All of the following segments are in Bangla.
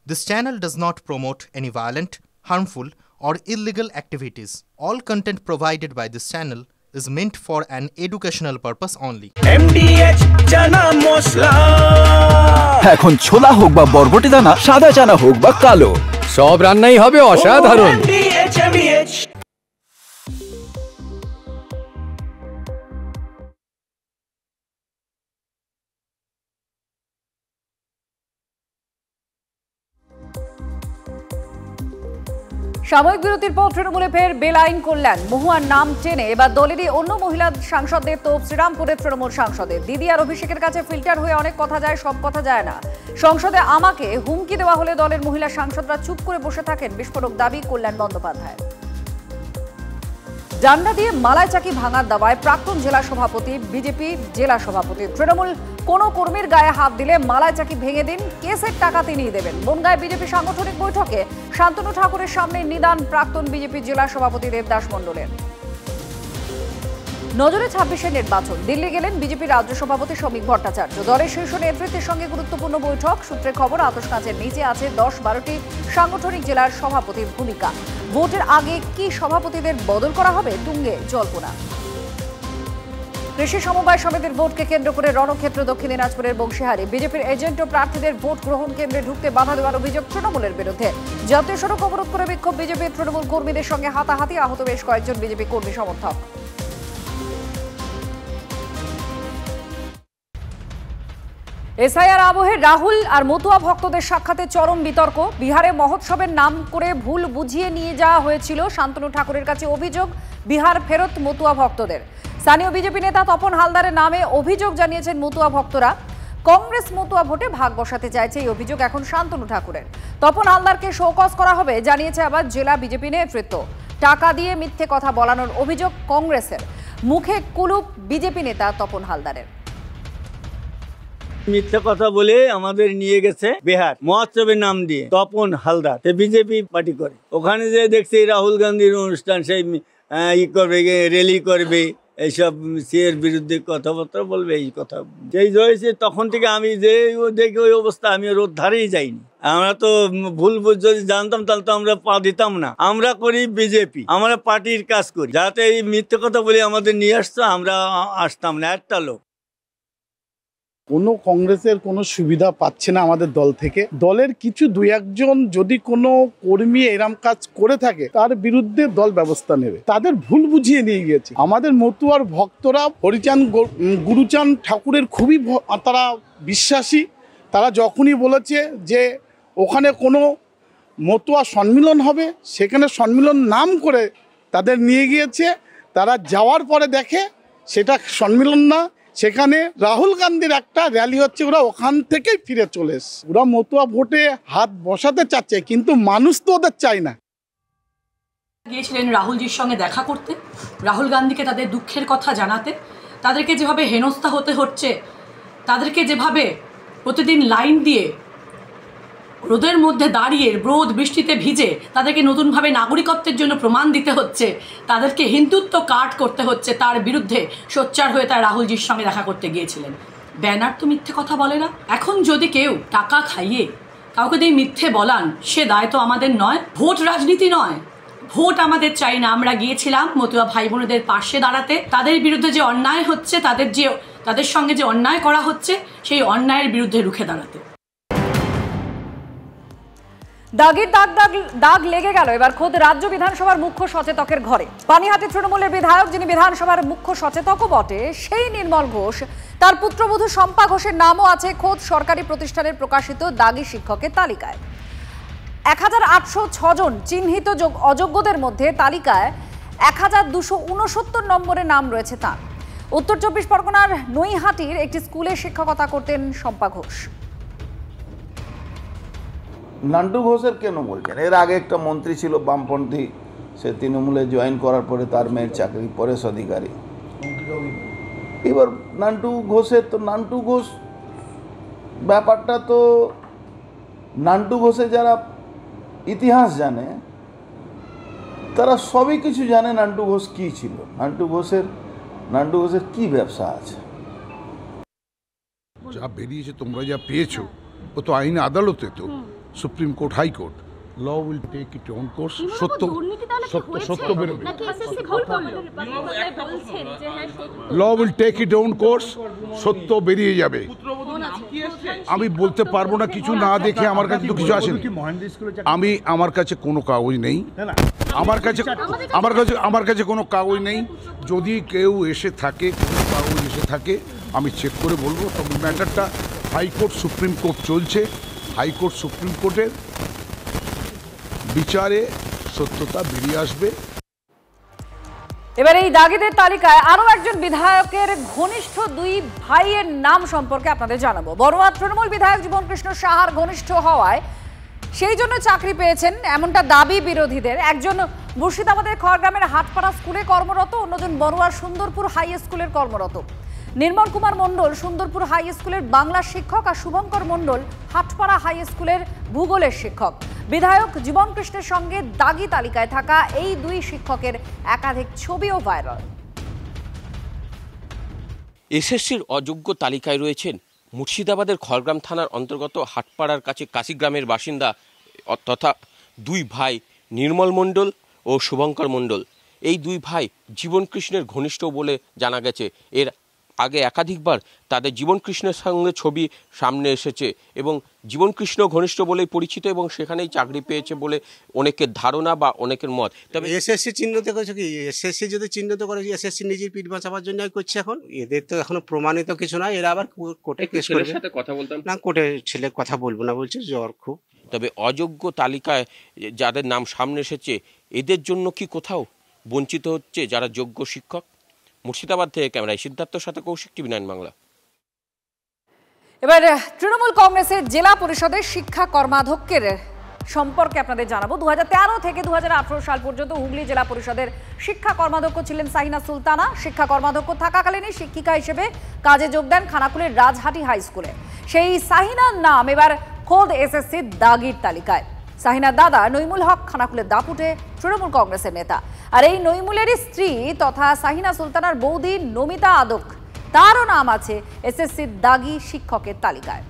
This channel does not promote any violent, harmful, or illegal activities. All content provided by this channel is meant for an educational purpose only. MDH chana masala এখন ছোলা হোক বা বরবটি দানা, সাদা চানা হোক বা কালো, সব রান্নাই হবে অসাধারণ। MDH সাময়িক বিরতির পর তৃণমূলে ফের বেলাইন করলেন মহুয়ার নাম টেনে এবার দলেরই অন্য মহিলা সাংসদদের তো শ্রীরামপুরের তৃণমূল সাংসদের দিদি আর অভিষেকের কাছে ফিল্টার হয়ে অনেক কথা যায়, সব কথা যায় না। সংসদে আমাকে হুমকি দেওয়া হলে দলের মহিলা সাংসদরা চুপ করে বসে থাকেন, বিস্ফোরক দাবি কল্যাণ বন্দ্যোপাধ্যায়। ডান্ডা দিয়ে মালাই চাকি ভাঙার দাবায় প্রাক্তন জেলা সভাপতি বিজেপি জেলা সভাপতি। তৃণমূল কোনো কর্মীর গায়ে হাত দিলে মালাই চাকি ভেঙে দিন, কেসের টাকা তিনিই দেবেন। বনগাঁয় বিজেপি সাংগঠনিক বৈঠকে শান্তনু ঠাকুরের সামনে নিদান প্রাক্তন বিজেপি জেলা সভাপতি দেবদাস মণ্ডলের। নজরে 26-এর নির্বাচন, দিল্লি গেলেন বিজেপি রাজ্য সভাপতি শ্রমিক ভট্টাচার্য। দলের শীর্ষ নেতৃত্বের সঙ্গে গুরুত্বপূর্ণ বৈঠক। সূত্রে খবর, আতশ কাঁচের নিচে আছে 10-12টি সাংগঠনিক জেলার সভাপতির ভূমিকা। ভোটের আগে কি সভাপতিদের বদল করা হবে, তুঙ্গে জল্পনা। কৃষি সমবায় সমিতির ভোটকে কেন্দ্র করে রণক্ষেত্র দক্ষিণ দিনাজপুরের বংশীহারি। বিজেপির এজেন্ট ও প্রার্থীদের ভোট গ্রহণ কেন্দ্রে ঢুকতে বাধা দেওয়ার অভিযোগ তৃণমূলের বিরুদ্ধে। জাতীয় সড়ক অবরোধ করে বিক্ষোভ বিজেপির, তৃণমূল কর্মীদের সঙ্গে হাতাহাতি, আহত বেশ কয়েকজন বিজেপি কর্মী সমর্থক। এসআইআর আবহে রাহুল আর মতুয়া ভক্তদের সাক্ষাতে চরম বিতর্ক। বিহারে মহোৎসবের নাম করে ভুল বুঝিয়ে নিয়ে যাওয়া হয়েছিল, শান্তনু ঠাকুরের কাছে অভিযোগ বিহার ফেরত মতুয়া ভক্তদের। স্থানীয় বিজেপি নেতা তপন হালদারের নামে অভিযোগ জানিয়েছেন মতুয়া ভক্তরা। কংগ্রেস মতুয়া ভোটে ভাগ বসাতে চাইছে, এই অভিযোগ এখন শান্তনু ঠাকুরের। তপন হালদারকে শোকজ করা হবে জানিয়েছে আবার জেলা বিজেপি নেতৃত্ব। টাকা দিয়ে মিথ্যে কথা বলানোর অভিযোগ কংগ্রেসের, মুখে কুলুপ বিজেপি নেতা তপন হালদারের। মিথ্যা কথা বলে আমাদের নিয়ে গেছে বিহার মহোৎসবের নাম দিয়ে তপন হালদার, বিজেপি পার্টি করে। ওখানে যে দেখছি রাহুল গান্ধীর অনুষ্ঠান, সেই করবে, র্যালি করবে, এইসব সিএর বিরুদ্ধে কথাবার্তা বলবে, এই কথা যেই হয়েছে তখন থেকে আমি যে দেখি ওই অবস্থা, আমি ওর ধারেই যাইনি। আমরা তো ভুল যদি জানতাম তাহলে তো আমরা পা দিতাম না। আমরা করি বিজেপি, আমরা পার্টির কাজ করি। যাতে এই মিথ্যে কথা বলে আমাদের নিয়ে আসতো, আমরা আসতাম না। একটা লোক কোনো কংগ্রেসের কোনো সুবিধা পাচ্ছে না আমাদের দল থেকে। দলের কিছু দুই একজন যদি কোনো কর্মী এরম কাজ করে থাকে তার বিরুদ্ধে দল ব্যবস্থা নেবে। তাদের ভুল বুঝিয়ে নিয়ে গিয়েছে। আমাদের মতুয়ার ভক্তরা হরিচাঁদ গুরুচাঁদ ঠাকুরের খুবই তারা বিশ্বাসী। তারা যখনই বলেছে যে ওখানে কোনো মতুয়া সম্মিলন হবে, সেখানে সম্মিলন নাম করে তাদের নিয়ে গিয়েছে। তারা যাওয়ার পরে দেখে সেটা সম্মিলন না, সেখানে রাহুল গান্ধীর একটা র্যালি হচ্ছে। ওরা ওখান থেকেই ফিরে চলে এসছে। ওরা মতুয়া ভোটে হাত বসাতে চাচ্ছে, কিন্তু মানুষ তো ওদের চায় না। গিয়েছিলেন রাহুলজির সঙ্গে দেখা করতে, রাহুল গান্ধীকে তাদের দুঃখের কথা জানাতে। তাদেরকে যেভাবে হেনস্থা হতে হচ্ছে, তাদেরকে যেভাবে প্রতিদিন লাইন দিয়ে রোদের মধ্যে দাঁড়িয়ে রোদ বৃষ্টিতে ভিজে তাদেরকে নতুনভাবে নাগরিকত্বের জন্য প্রমাণ দিতে হচ্ছে, তাদেরকে হিন্দুত্ব কার্ড করতে হচ্ছে, তার বিরুদ্ধে সোচ্চার হয়ে তারা রাহুলজির সঙ্গে দেখা করতে গিয়েছিলেন। ব্যানার তো মিথ্যে কথা বলে না। এখন যদি কেউ টাকা খাইয়ে কাউকে দিয়ে মিথ্যে বলান, সে দায় তো আমাদের নয়। ভোট রাজনীতি নয়, ভোট আমাদের চাই না। আমরা গিয়েছিলাম মতুয়া ভাই বোনেদের পাশে দাঁড়াতে, তাদের বিরুদ্ধে যে অন্যায় হচ্ছে, তাদের সঙ্গে যে অন্যায় করা হচ্ছে, সেই অন্যায়ের বিরুদ্ধে রুখে দাঁড়াতে। দাগের দাগ লেগে গেল এবার খোদ রাজ্য বিধানসভার মুখ্য সচেতকের ঘরে। পানিহাটি তৃণমূলের বিধায়ক, যিনি বিধানসভার মুখ্য সচেতকও বটে, সেই নির্মল ঘোষ, তার পুত্রবধূ শম্পা ঘোষের নামও আছে খোদ সরকারি প্রতিষ্ঠানের প্রকাশিত দাগী শিক্ষকের তালিকায়। 1806 জন চিহ্নিত অযোগ্যদের মধ্যে তালিকায় 1269 নম্বরের নাম রয়েছে তার। উত্তর 24 পরগনার নৈহাটির একটি স্কুলে শিক্ষকতা করতেন শম্পা ঘোষ। নান্টু ঘোষের কেন বলছেন? এর আগে একটা মন্ত্রী ছিল বামপন্থী, সে তৃণমূলে জয়েন করার পরে তার মেয়ের চাকরি, পরেশ অধিকারী। এবার নান্টু ঘোষের তো নান্টু ঘোষ ব্যাপারটা তো, নান্টু ঘোষে যারা ইতিহাস জানে তারা সবই কিছু জানে। নান্টু ঘোষ কী ছিল, নান্টু ঘোষের কী ব্যবসা আছে। যা বেরিয়েছে, তোমরা যা পেয়েছো, ও তো আইন আদালতে, তো supreme court high court, law will take it on course. সত্য বেরোবে, law will take it on course, সত্য বেরিয়ে যাবে। আমি বলতে পারবো না কিছু না দেখে, আমার কাছে তো কিছু আসেনি। আমার কাছে কোনো কাগজ নেই, আমার কাছে কোনো কাগজ নেই। যদি কেউ এসে থাকে, কোনো কাগজ এসে থাকে, আমি চেক করে বলবো। তবে ম্যাটারটা হাইকোর্ট সুপ্রিম কোর্ট চলছে, হাইকোর্ট সুপ্রিম কোর্টের বিচারে সত্যতা বেরিয়ে আসবে। এবার এই দাগিদের তালিকায় আরো একজন বিধায়কের ঘনিষ্ঠ দুই ভাইয়ের নাম সম্পর্কে আপনাদের জানাবো। বড়ুয়া তৃণমূল বিধায়ক জীবনকৃষ্ণ সাহার ঘনিষ্ঠ হওয়ায় সেই জন্য চাকরি পেয়েছেন এমনটা দাবি বিরোধীদের। একজন মুর্শিদাবাদের খড়গ্রামের হাটপাড়া স্কুলে কর্মরত, অন্যজন বড়ুয়ার সুন্দরপুর হাই স্কুলের কর্মরত। নির্মল কুমার মণ্ডল সুন্দরপুর হাই স্কুলের বাংলা শিক্ষক আর শুভঙ্কর মণ্ডল হাটপাড়া হাই স্কুলের ভূগোলের শিক্ষক। বিধায়ক জীবনকৃষ্ণের সঙ্গে দাগি তালিকায় থাকা এই দুই শিক্ষকের একাধিক ছবিও ভাইরাল। এসএসসির অযোগ্য তালিকায় রয়েছেন মুর্শিদাবাদের খড়গ্রাম থানার অন্তর্গত হাটপাড়ার কাছে কাশিগ্রামের বাসিন্দা তথা দুই ভাই নির্মল মণ্ডল ও শুভঙ্কর মণ্ডল। এই দুই ভাই জীবনকৃষ্ণের ঘনিষ্ঠ বলে জানা গেছে। এর আগে একাধিকবার তাদের জীবনকৃষ্ণের সঙ্গে ছবি সামনে এসেছে এবং জীবনকৃষ্ণ ঘনিষ্ঠ বলেই পরিচিত এবং সেখানেই চাকরি পেয়েছে বলে অনেকের ধারণা বা অনেকের মত। তবে এসএসসি চিহ্নিত করেছে কি, এসএসসি যদি চিহ্নিত করে, এসএসসি নিজের পিঠ বাঁচাবার জন্য করছে। এখন এদের তো এখনো প্রমাণিত কিছু নয়, এরা আবার কোর্টে কেস করবে। সাথে কথা বলতাম না, কোর্টে ছেলে কথা বলবো না বলছে, জ্বর খুব। তবে অযোগ্য তালিকায় যাদের নাম সামনে এসেছে এদের জন্য কি কোথাও বঞ্চিত হচ্ছে যারা যোগ্য শিক্ষক? মুর্শিদাবাদ থেকে ক্যামেরায় সিদ্ধার্থর সাথে কৌশিক, TV9 বাংলা। এবার তৃণমূল কংগ্রেসের জেলা পরিষদের শিক্ষা কর্মাধ্যক্ষের সম্পর্কে আপনাদের জানাবো। 2013 থেকে 2018 সাল পর্যন্ত হুগলি জেলা পরিষদের শিক্ষা কর্মাধ্যক্ষ ছিলেন সাহিনা সুলতানা। শিক্ষা কর্মাধ্যক্ষ থাকাকালীনই শিক্ষিকা হিসেবে কাজে যোগ দেন খানাকুলের রাজহাটি হাই স্কুলে। সেই সাহিনার নাম এবার খোদ এসএসসির দাগির তালিকায়। সাহিনার দাদা নইমুল হক খানাকুলের দাপুটে তৃণমূল কংগ্রেসের নেতা, আর এই নইমুলেরই স্ত্রী তথা সাহিনা সুলতানার বৌদি নমিতা আদক, তারও নাম আছে এসএসসির দাগি শিক্ষকের তালিকায়।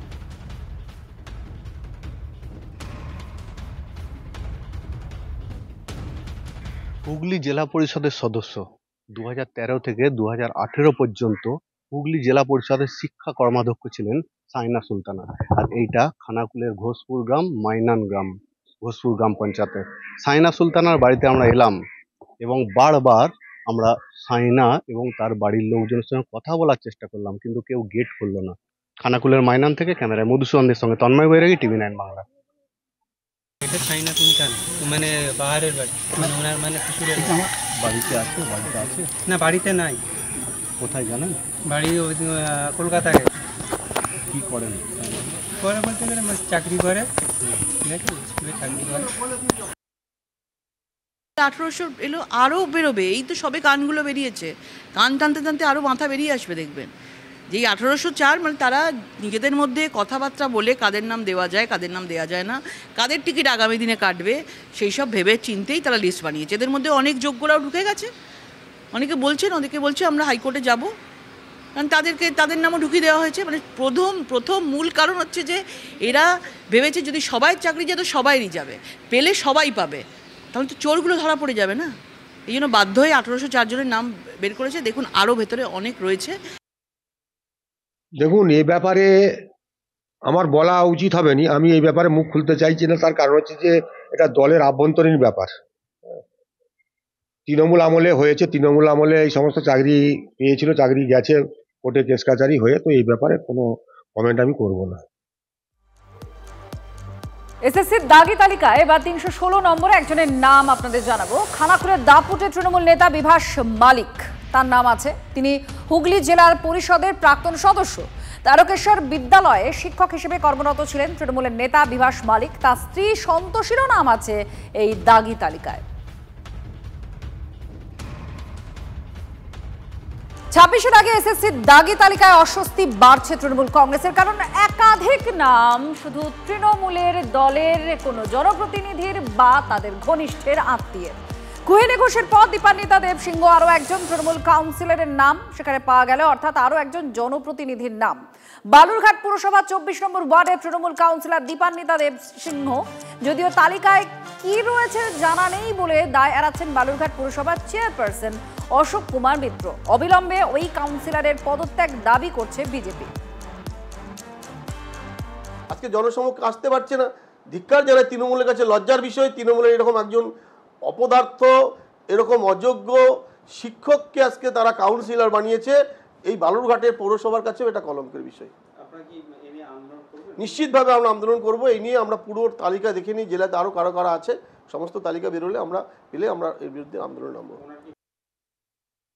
হুগলি জেলা পরিষদের সদস্য 2013 থেকে 2018 পর্যন্ত হুগলি জেলা পরিষদের শিক্ষা কর্মাধ্যক্ষ ছিলেন সাহিনা সুলতানা। আর এইটা খানাকুলের ঘোষপুর গ্রাম, মাইনান গ্রাম, ঘোষপুর গ্রাম পঞ্চায়েতের। সাহিনা সুলতানার বাড়িতে আমরা এলাম এবং বারবার আমরা সাহিনা এবং তার বাড়ির লোকজনের সঙ্গে কথা বলার চেষ্টা করলাম, কিন্তু কেউ গেট খুললো না। খানাকুলের মাইনান থেকে ক্যামেরায় মধুসূদনের সঙ্গে তন্ময় বৈরাগী, TV9 বাংলা। এটা সাহিনা সুলতান মানে বাহারের বাড়ি, মানে ওনার মানে শ্বশুরের বাড়িতে আছে? বাড়িতে আছে না, বাড়িতে নাই। কোথায় জানেন? বাড়ি কলকাতায়। কি করেন? করে বলতে গেলে চাকরি করে, ঠিক আছে, স্কুলে চাকরি করে। 1800 এলো, আরও বেরোবে। এই তো সবে গানগুলো বেরিয়েছে, গান টানতে টানতে আরও মাথা বেরিয়ে আসবে দেখবেন। যেই 1804 মানে তারা নিজেদের মধ্যে কথাবার্তা বলে কাদের নাম দেওয়া যায়, কাদের নাম দেওয়া যায় না, কাদের টিকিট আগামী দিনে কাটবে, সেই সব ভেবে চিন্তেই তারা লিস্ট বানিয়েছে। এদের মধ্যে অনেক যোগ্যরাও ঢুকে গেছে। অনেকে বলছেন, অনেকে বলছে আমরা হাইকোর্টে যাব, কারণ তাদের নামও ঢুকিয়ে দেওয়া হয়েছে। মানে প্রথম মূল কারণ হচ্ছে যে এরা ভেবেছে যদি সবাই চাকরি যেত সবাইরই যাবে, পেলে সবাই পাবে, তাহলে তো চোরগুলো ধরা পড়ে যাবে না। এই জন্য বাধ্য হয়ে 1804 জনের নাম বের করেছে। দেখুন আরও ভেতরে অনেক রয়েছে। দেখুন, এই ব্যাপারে আমার বলা উচিত হবে না, আমি এই ব্যাপারে মুখ খুলতে চাইছি না। তার কারণ হচ্ছে যে এটা দলের আভ্যন্তরীণ ব্যাপার। তৃণমূল আমলে হয়েছে, তৃণমূল আমলে এই সমস্ত চাকরি পেয়েছিল, চাকরি গেছে কোর্টে কেস কাচারি হয়ে, তো এই ব্যাপারে কোনো কমেন্ট আমি করব না। এসএসসির দাগি তালিকায় এবার 316 নম্বরে একজনের নাম আপনাদের জানাবো। খানাকুলের দাপুটে তৃণমূল নেতা বিভাস মালিক তার নাম আছে। তিনি হুগলি জেলার পরিষদের প্রাক্তন সদস্য। তারকেশ্বর বিদ্যালয়ে শিক্ষক হিসেবে কর্মরত ছিলেন তৃণমূলের নেতা বিভাস মালিক। তার স্ত্রী সন্তোষীরও নাম আছে এই দাগি তালিকায়। 26-এর আগে এসএসসির দাগি তালিকায় অস্বস্তি বাড়ছে তৃণমূল কংগ্রেসের, কারণ একাধিক নাম শুধু তৃণমূলের দলের কোনো জনপ্রতিনিধির বা তাদের ঘনিষ্ঠের আত্মীয়ের। কুহেলি ঘোষের পর দীপান্বিতা দেব সিংহ আরও একজন তৃণমূল কাউন্সিলরের নাম সেখানে পাওয়া গেল, অর্থাৎ আরও একজন জনপ্রতিনিধির নাম। বালুরঘাট পুরসভা 24 নম্বর ওয়ার্ডের তৃণমূল কাউন্সিলর দীপান্বিতা দেব সিংহ যদিও তালিকায় কি রয়েছে জানা নেই বলে দায় এড়াচ্ছেন বালুরঘাট পুরসভার চেয়ারপারসন অশোক কুমার মিত্র। অবিলম্বে ওই কাউন্সিলরের পদত্যাগ দাবি করছে বিজেপি। আজকে জনসমক্ষে আসতে পারছে না, ধিক্কার জানায় তৃণমূলের কাছে, লজ্জার বিষয়। তৃণমূলের এরকম একজন অপদার্থ, এরকম অযোগ্য শিক্ষককে আজকে তারা কাউন্সিলর বানিয়েছে। এই বালুরঘাটের পৌরসভার কাছেও এটা কলঙ্কের বিষয়। নিশ্চিতভাবে আমরা আন্দোলন করব। এই নিয়ে আমরা পুরো তালিকা দেখে নিই, জেলাতে আরও কারো কারো আছে, সমস্ত তালিকা বেরোলে আমরা এর বিরুদ্ধে আন্দোলন নামবো।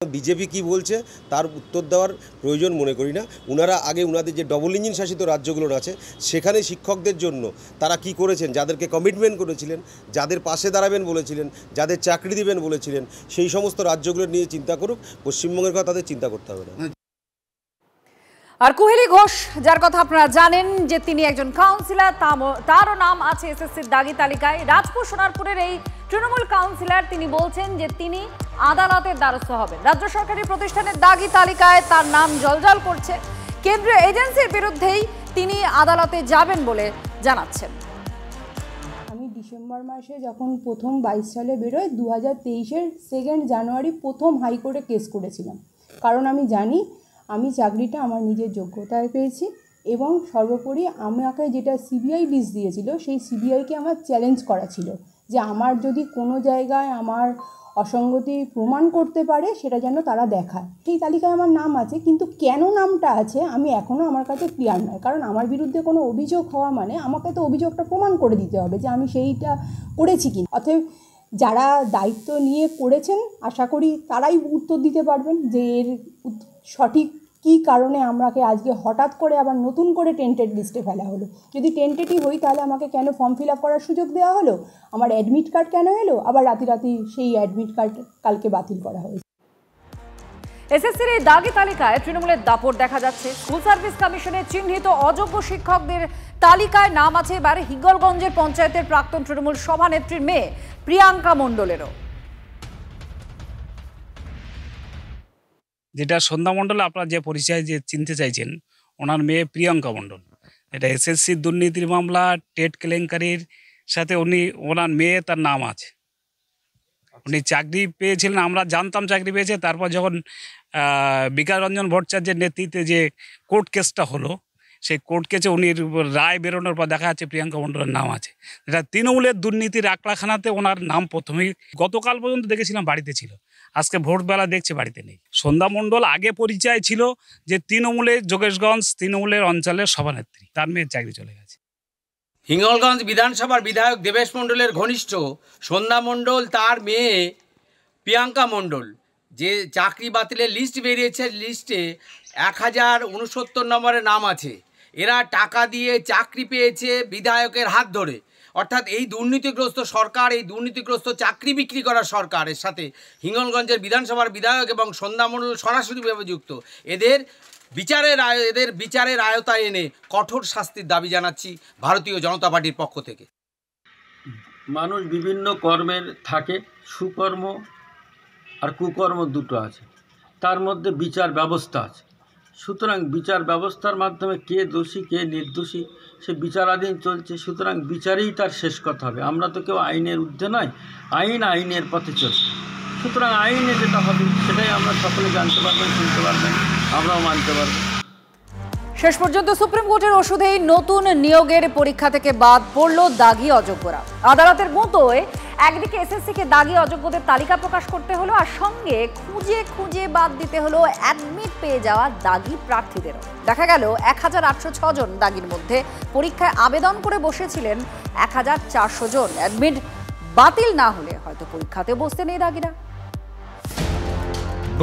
বিজেপি কি বলছে তার উত্তর দেওয়ার প্রয়োজন মনে করি না। ওনারা আগে ওনাদের যে ডবল ইঞ্জিন শাসিত রাজ্যগুলো আছে সেখানে শিক্ষকদের জন্য তারা কি করেছেন, যাদেরকে কমিটমেন্ট করেছিলেন, যাদের পাশে দাঁড়াবেন বলেছিলেন, যাদের চাকরি দিবেন বলেছিলেন, সেই সমস্ত রাজ্যগুলো নিয়ে চিন্তা করুক। পশ্চিমবঙ্গের কথা তাদের চিন্তা করতে হবে না। আর কুহেলি ঘোষ, যার কথা আপনারা জানেন যে তিনি একজন কাউন্সিলর, তারও নাম আছে এসএসসির দাগি তালিকায়। রাজপুর সোনারপুরের এই তৃণমূল কাউন্সিলর তিনি বলছেন যে তিনি আদালতের দ্বারস্থ হবেন। রাজ্য সরকারি প্রতিষ্ঠানের দাগি তালিকায় তার নাম জলজল করছে। কেন্দ্রীয় এজেন্সির বিরুদ্ধেই তিনি আদালতে যাবেন বলে জানাচ্ছেন। আমি ডিসেম্বর মাসে যখন প্রথম 22 সালে বেরোয়, 2023-এর 2 জানুয়ারি প্রথম হাইকোর্টে কেস করেছিলাম, কারণ আমি জানি আমি চাকরিটা আমার নিজের যোগ্যতায় পেয়েছি এবং সর্বোপরি আমাকে যেটা সিবিআই লিস্ট দিয়েছিল সেই সিবিআইকে আমার চ্যালেঞ্জ করা ছিল যে আমার যদি কোনো জায়গায় আমার অসঙ্গতি প্রমাণ করতে পারে সেটা যেন তারা দেখায়। সেই তালিকায় আমার নাম আছে, কিন্তু কেন নামটা আছে আমি এখনও আমার কাছে ক্লিয়ার নয়। কারণ আমার বিরুদ্ধে কোনো অভিযোগ হওয়া মানে আমাকে তো অভিযোগটা প্রমাণ করে দিতে হবে যে আমি সেইটা করেছি কি। অতএব যারা দায়িত্ব নিয়ে করেছেন আশা করি তারাই উত্তর দিতে পারবেন যে এর সঠিক কী কারণে আমাকে আজকে হঠাৎ করে আবার নতুন করে টেন্টেড লিস্টে ফেলা হলো। যদি টেন্টেডই হই তাহলে আমাকে কেন ফর্ম ফিল আপ করার সুযোগ দেওয়া হলো, আমার অ্যাডমিট কার্ড কেন এলো, আবার রাতি সেই অ্যাডমিট কার্ড কালকে বাতিল করা হয়েছে। এসএসসির এই দাগি তালিকায় তৃণমূলের দাপট দেখা যাচ্ছে। স্কুল সার্ভিস কমিশনের চিহ্নিত অযোগ্য শিক্ষকদের তালিকায় নাম আছে এবার হিঙ্গলগঞ্জের পঞ্চায়েতের প্রাক্তন তৃণমূল সভানেত্রীর মেয়ে প্রিয়াঙ্কা মণ্ডলেরও। যেটা সন্ধ্যা মণ্ডল আপনার যে পরিচয় যে চিনতে চাইছেন, ওনার মেয়ে প্রিয়াঙ্কা মণ্ডল। এটা এসএসসির দুর্নীতির মামলা, টেট কেলেঙ্কারির সাথে ওনার মেয়ে তার নাম আছে। উনি চাকরি পেয়েছিলেন, আমরা জানতাম চাকরি পেয়েছে। তারপর যখন বিকাশ রঞ্জন ভট্টাচার্যের নেতৃত্বে যে কোর্ট কেসটা হলো, সেই কোর্ট কেসে উনি রায় বেরোনোর পর দেখা যাচ্ছে প্রিয়াঙ্কা মণ্ডলের নাম আছে। এটা তৃণমূলের দুর্নীতির আঁকড়াখানাতে ওনার নাম প্রথমেই, গতকাল পর্যন্ত দেখেছিলাম বাড়িতে ছিল, আজকে ভোটবেলা দেখছে বাড়িতে নেই। সন্ধ্যা মণ্ডল আগে পরিচয় ছিল যে তৃণমূলের যোগেশগঞ্জ তৃণমূলের অঞ্চলের সভানেত্রী, তার মেয়ের চাকরি চলে গেছে। হিঙ্গলগঞ্জ বিধানসভার বিধায়ক দেবেশ মণ্ডলের ঘনিষ্ঠ সন্ধ্যা মণ্ডল, তার মেয়ে প্রিয়াঙ্কা মণ্ডল, যে চাকরি বাতিলের লিস্ট বেরিয়েছে, লিস্টে 1069 নম্বরের নাম আছে। এরা টাকা দিয়ে চাকরি পেয়েছে বিধায়কের হাত ধরে। অর্থাৎ এই দুর্নীতিগ্রস্ত সরকার, এই দুর্নীতিগ্রস্ত চাকরি বিক্রি করা সরকারের সাথে হিঙ্গলগঞ্জের বিধানসভার বিধায়ক এবং সন্ধ্যা মণ্ডল সরাসরিভাবে যুক্ত। এদের বিচারের আয়তায় এনে কঠোর শাস্তির দাবি জানাচ্ছি ভারতীয় জনতা পার্টির পক্ষ থেকে। মানুষ বিভিন্ন কর্মের থাকে, সুকর্ম আর কুকর্ম দুটো আছে, তার মধ্যে বিচার ব্যবস্থা আছে। সুতরাং বিচার ব্যবস্থার মাধ্যমে কে দোষী কে নির্দোষী সে বিচারাধীন চলছে। সুতরাং বিচারেই তার শেষ কথা হবে। আমরা তো কেউ আইনের ঊর্ধ্বে নয়, আইনের পথে চলছে। সুতরাং আইনে যেটা হবে সেটাই আমরা সকলে জানতে পারবেন, শুনতে পারবেন, আমরাও মানতে পারব। শেষ পর্যন্ত সুপ্রিম কোর্টের ওষুধেই নতুন নিয়োগের পরীক্ষা থেকে বাদ পড়ল দাগি অযোগ্যরা। আদালতের মতোই একদিকে এসএসসিকে দাগি অযোগ্যদের তালিকা প্রকাশ করতে হলো, আর সঙ্গে খুঁজে খুঁজে বাদ দিতে হলো অ্যাডমিট পেয়ে যাওয়া দাগি প্রার্থীদেরও। দেখা গেল 1806 জন দাগির মধ্যে পরীক্ষায় আবেদন করে বসেছিলেন 1400 জন। অ্যাডমিট বাতিল না হলে হয়তো পরীক্ষাতে বসতে নেই দাগিরা।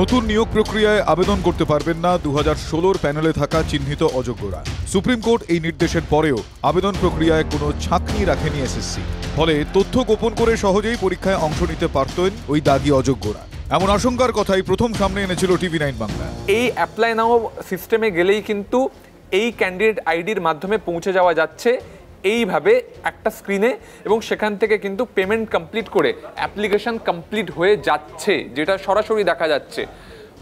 নতুন নিয়োগ প্রক্রিয়ায় আবেদন করতে পারবেন না 2016 প্যানেলে থাকা চিহ্নিত অযোগ্যরা। সুপ্রিম কোর্ট এই নির্দেশের পরেও আবেদন প্রক্রিয়ায় কোনো ছাঁকনি রাখেনি এসএসসি। ফলে তথ্য গোপন করে সহজেই পরীক্ষায় অংশ নিতে পারতেন ওই দাগি অযোগ্যরা। এমন আশঙ্কার কথাই প্রথম সামনে এনেছিল TV9 বাংলা। এই অ্যাপ্লাই নাও সিস্টেমে গেলেই কিন্তু এই ক্যান্ডিডেট আইডির মাধ্যমে পৌঁছে যাওয়া যাচ্ছে এইভাবে একটা স্ক্রিনে, এবং সেখান থেকে কিন্তু পেমেন্ট কমপ্লিট করে অ্যাপ্লিকেশন কমপ্লিট হয়ে যাচ্ছে, যেটা সরাসরি দেখা যাচ্ছে।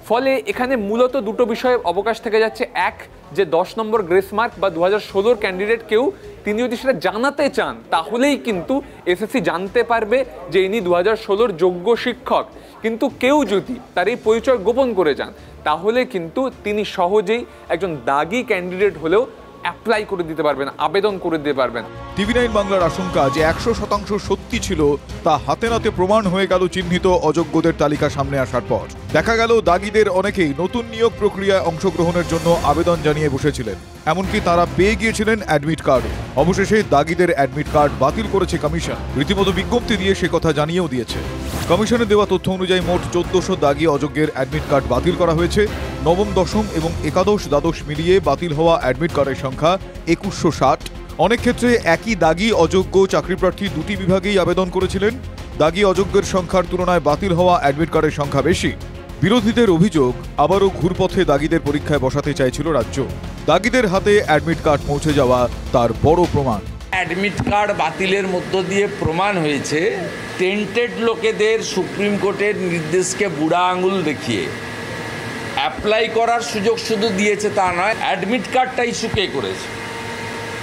ফলে এখানে মূলত দুটো বিষয়ে অবকাশ থেকে যাচ্ছে। এক, যে 10 নম্বর গ্রেস মার্ক বা 2016 ক্যান্ডিডেট কেউ তিনি যদি সেটা জানাতে চান তাহলেই কিন্তু এসএসসি জানতে পারবে যে ইনি 2016 যোগ্য শিক্ষক। কিন্তু কেউ যদি তার এই পরিচয় গোপন করে যান তাহলে কিন্তু তিনি সহজেই একজন দাগি ক্যান্ডিডেট হলেও অ্যাপ্লাই করে দিতে পারবেন, আবেদন করে দিতে পারবেন। টিভি9 বাংলার আশঙ্কা যে 100% সত্যি ছিল তা হাতে নাতে প্রমাণ হয়ে গেল চিহ্নিত অযোগ্যদের তালিকা সামনে আসার পর। দেখা গেল দাগিদের অনেকেই নতুন নিয়োগ প্রক্রিয়ায় অংশগ্রহণের জন্য আবেদন জানিয়ে বসেছিলেন, এমনকি তারা পেয়ে গিয়েছিলেন অ্যাডমিট কার্ড। অবশেষে দাগিদের অ্যাডমিট কার্ড বাতিল করেছে কমিশন, রীতিমতো বিজ্ঞপ্তি দিয়ে সে কথা জানিয়েও দিয়েছে। কমিশনের দেওয়া তথ্য অনুযায়ী মোট 1400 দাগি অযোগ্যের অ্যাডমিট কার্ড বাতিল করা হয়েছে। নবম, দশম এবং একাদশ, দ্বাদশ মিলিয়ে বাতিল হওয়া অ্যাডমিট কার্ডের সংখ্যা 2160। অনেক ক্ষেত্রে একই দাগি অযোগ্য চাকরিপ্রার্থী দুটি বিভাগেই আবেদন করেছিলেন। দাগি অযোগ্যের সংখ্যার তুলনায় বাতিল হওয়া অ্যাডমিট কার্ডের সংখ্যা বেশি। বিরোধীদের অভিযোগ, আবারও ঘুরপথে দাগিদের পরীক্ষায় বসাতে চাইছিল রাজ্য। দাগিদের হাতে অ্যাডমিট কার্ড পৌঁছে যাওয়া তার বড় প্রমাণ। অ্যাডমিট কার্ড বাতিলের মধ্য দিয়ে প্রমাণ হয়েছে টেন্টেড লোকেদের সুপ্রিম কোর্টের নির্দেশকে বুড়া আঙুল দেখিয়ে অ্যাপ্লাই করার সুযোগ শুধু দিয়েছে তা নয়, অ্যাডমিট কার্ডটা ইস্যু কে করেছে?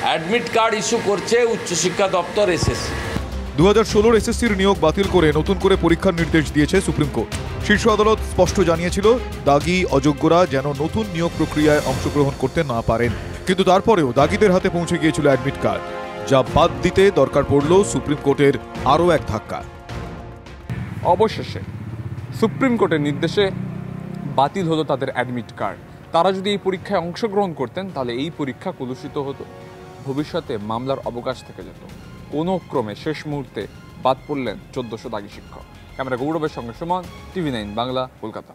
অ্যাডমিট কার্ড ইস্যু করছে উচ্চশিক্ষা দপ্তর, এসএসসি। 2016 এসএসসির নিয়োগ বাতিল করে নতুন করে পরীক্ষার নির্দেশ দিয়েছে সুপ্রিম কোর্ট। শীর্ষ আদালত স্পষ্ট জানিয়েছিল দাগি অযোগ্যরা যেন নতুন নিয়োগ প্রক্রিয়ায় অংশগ্রহণ করতে না পারেন। কিন্তু তারপরেও দাগিদের হাতে পৌঁছে গিয়েছিল অ্যাডমিট কার্ড, যা বাদ দিতে দরকার পড়ল সুপ্রিম কোর্টের আরও এক ধাক্কা। অবশেষে সুপ্রিম কোর্টের নির্দেশে বাতিল হলো তাদের অ্যাডমিট কার্ড। তারা যদি এই পরীক্ষায় অংশগ্রহণ করতেন তাহলে এই পরীক্ষা কলুষিত হতো, ভবিষ্যতে মামলার অবকাশ থেকে যেত। কোনো ক্রমে শেষ মুহূর্তে বাদ পড়লেন 1400 দাগি শিক্ষক। ক্যামেরা গৌরবের সঙ্গে সুমন, টিভি9 বাংলা, কলকাতা।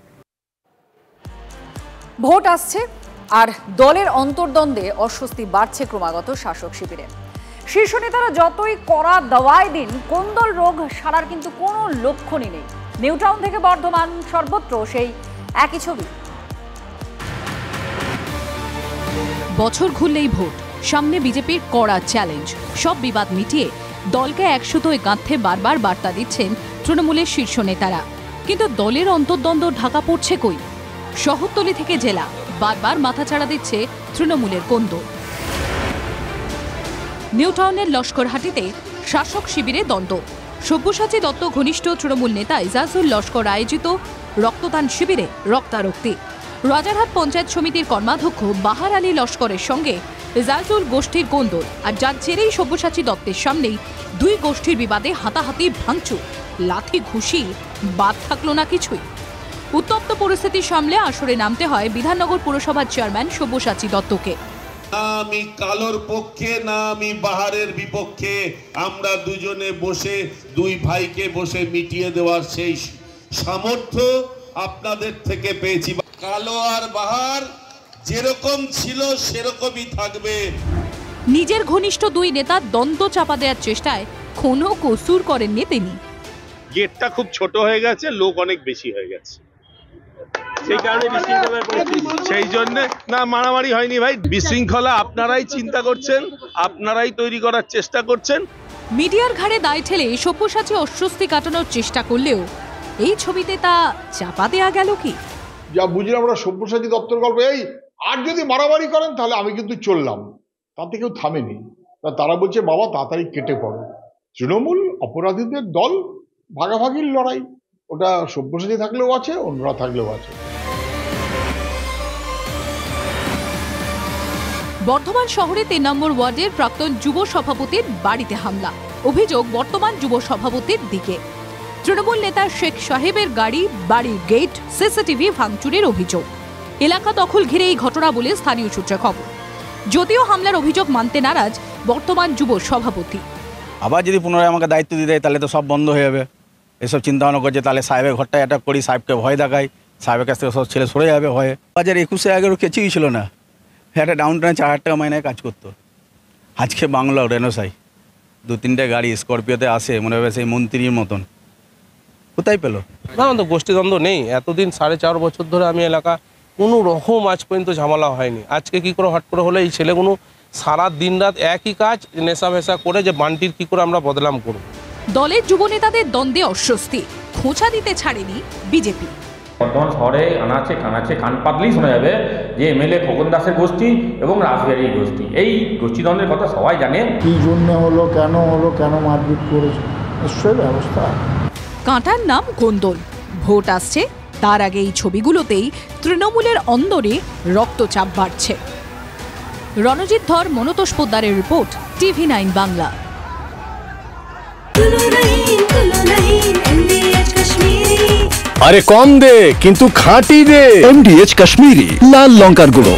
ভোট আসছে আর দলের অন্তর্দ্বন্দ্বে অস্বস্তি বাড়ছে ক্রমাগত শাসক শিবিরে। শীর্ষ নেতারা যতই কড়া দাওয়াই দিন, কোন্দল রোগ সারার কিন্তু কোনো লক্ষণই নেই। নিউটাউন থেকে বর্ধমান, সর্বত্র সেই একই ছবি। বছর ঘুরলেই ভোট, সামনে বিজেপির কড়া চ্যালেঞ্জ। সব বিবাদ মিটিয়ে দলকে একসুতোয় গাঁথতে বারবার বার্তা দিচ্ছেন তৃণমূলের শীর্ষ নেতারা। কিন্তু দলের অন্তর্দ্বন্দ্ব ঢাকা পড়ছে কই? শহরতলি থেকে জেলা বারবার মাথাচাড়া দিচ্ছে তৃণমূলের কোন্দল। নিউটাউনের লস্করহাটিতে শাসক শিবিরে দ্বন্দ্ব। সব্যসাচী দত্ত ঘনিষ্ঠ তৃণমূল নেতা ইজাজুল লস্কর আয়োজিত রক্তদান শিবিরে রক্তারক্তি। রাজারহাট পঞ্চায়েত সমিতির কর্মাধ্যক্ষ বাহার আলী লস্করের সঙ্গে ইজাজুল গোষ্ঠীর কোন্দল, আর যার জেরেই সব্যসাচী দত্তের সামনেই দুই গোষ্ঠীর বিবাদে হাতাহাতি, ভাঙচুর, লাথি ঘুষি, বাদ থাকলো না কিছুই। উত্তপ্ত পরিস্থিতি সামলে আসরে নামতে হয় বিধাননগর পুরসভার চেয়ারম্যান সব্যসাচী দত্তকে। না আমি কালোর পক্ষে, না আমি বাহারের বিপক্ষে। আমরা দুজনে বসে, দুই ভাইকে বসে মিটিয়ে দেওয়ার সেই সামর্থ্য আপনাদের থেকে পেয়েছি। কালো আর বাহার যেরকম ছিল সেরকমই থাকবে। নিজের ঘনিষ্ঠ দুই নেতার দ্বন্দ্ব চাপা দেওয়ার চেষ্টায় কোনো কসুর করেননি তিনি। গেটটা খুব ছোট হয়ে গেছে, লোক অনেক বেশি হয়ে গেছে, সেই কারণে সেই জন্য না মারামারি হয়নি ভাই। বিশৃঙ্খলা আপনারাই চিন্তা করছেন, আপনারাই তৈরি করার চেষ্টা করছেন। মিডিয়ার ঘাড়ে দায় ঠেলে সব্যসাচী অস্বস্তি কাটানোর চেষ্টা করলেও এই ছবিতে তা চাপা দেয়া গেল কি? যা বুঝলাম আমরা সব্যসাচী দপ্তর গল্প, এই আর যদি মারামারি করেন তাহলে আমি কিন্তু চললাম, তাতে কেউ থামেনি। তারা বলছে বাবা তাড়াতাড়ি কেটে পড়ো। তৃণমূল অপরাধীদের দল, ভাগাভাগির লড়াই, ওটা সব্যসাচী থাকলেও আছে, অন্যরা থাকলেও আছে। বর্ধমান শহরে 3 নম্বর ওয়ার্ডের প্রাক্তন যুব সভাপতির বাড়িতে হামলা। অভিযোগ বর্তমান যুব সভাপতির দিকে। তৃণমূল নেতা শেখ সাহেবের গাড়ি, বাড়ির গেট, সিসিটিভি ভাঙচুরের অভিযোগ। এলাকা দখল ঘিরে এই ঘটনা বলে স্থানীয় সূত্রে খবর। যদিও হামলার অভিযোগ মানতে নারাজ বর্তমান যুব সভাপতি। আবার যদি পুনরায় আমাকে দায়িত্ব দিয়ে দেয় তাহলে তো সব বন্ধ হয়ে যাবে। এসব চিন্তা ভাবনা করছে, তাহলে সাহেবের ঘরটায় অ্যাটাক করি, সাহেবকে ভয় দেখাই, সাহেবের কাছ থেকে সব ছেলে সরে যাবে ভয়ে। 2021-এ আগেও কিছুই ছিল না, একটা ডাউন টাউনে 4000 টাকা মাইনায় কাজ করতো। আজকে বাংলা রেনোসাই 2-3টে গাড়ি স্করপিওতে আসে, মনে হবে সেই মন্ত্রীর মতন। কোথায় পেলো? না তো গোষ্ঠীদ্বন্দ্ব নেই। এতদিন 4.5 বছর ধরে আমি এলাকা কোনো রকম আজ পর্যন্ত ঝামেলা হয়নি। আজকে কি করে হট করে হলো? এই ছেলেগুলো সারা দিন রাত একই কাজ, নেশা ভেশা করে, যে বান্টির কি করে আমরা বদনাম করব। দলের যুব নেতাদের দ্বন্দ্বে অস্বস্তি, খোঁচা দিতে ছাড়েনি বিজেপি। বর্তমান শহরে আনাচে কানাচে কান পাতলেই শোনা যাবে যে এমএলএ খোকন দাসের গোষ্ঠী এবং রাসবিহারীর গোষ্ঠী। এই গোষ্ঠীদ্বন্দ্বের কথা সবাই জানে। কি জন্য হলো, কেন মারপিট করেছে, নিশ্চয়ই ব্যবস্থা। কাঁটার নাম কোন্দল। ভোট আসছে, তার আগে এই ছবিগুলোতেই তৃণমূলের অন্দরে রক্তচাপ বাড়ছে। রণজিৎ ধর, মনতোষ পোদ্দারের রিপোর্ট, TV9 বাংলা। আরে কম দে কিন্তু খাঁটি দে, MDH কাশ্মীরি লাল লঙ্কার গুঁড়ো।